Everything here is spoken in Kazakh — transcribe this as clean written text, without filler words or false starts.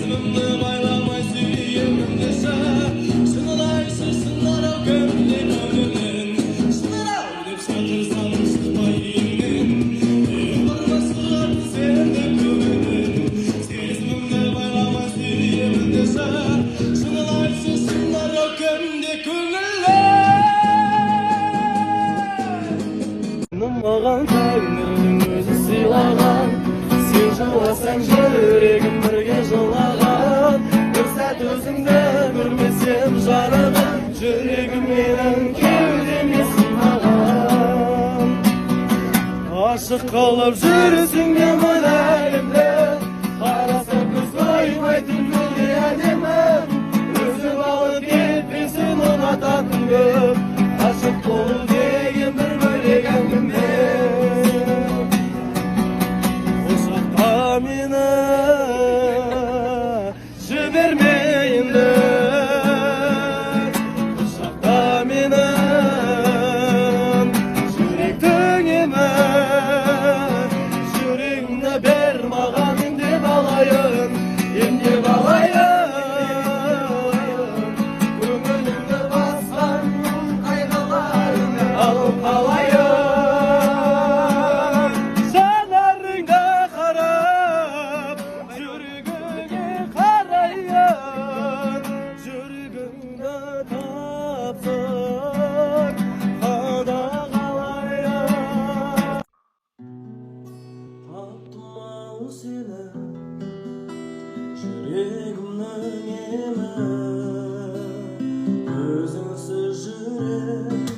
Сезімімді байламай сүйемін десе, шынылайсыз сыңар-ау көңілден өңінен. Шынар-ау деп шақырсам шықпай үйімнен, ең бармасы қарды сенде көңілін. Сезімімді байламай сүйемін десе, шынылайсыз сыңар-ау көңілде көңілін. Маған тәңірдің өзі сыйлаған, сен жыласаң жүрегім бірге жылаған. Бір сәт өзіңді көрмесем жарығым, жүрегім менің кеудеме сыймаған. Ашық қалып жүресің бе мына әлемде, қарасам көз қоймайтын гүлге әдемі. Өзі алып кетпесін ұнататын көп, ашық болу деген бір бөлек әңгіме. Құшақта мені жіберме енді, құшақта мені жүректің емі. Жүрегімді бер маған емдеп алайын, емдеп алайын. Көңілімді басқан қайғыларымды алып алайын. Жанарыңда қарап, жүрегіңе қарайын. Жүрегіңді тапсыр, қадағалайын. Таптым-ау сені, жүрегімнің емі. Өзіңсіз жүрек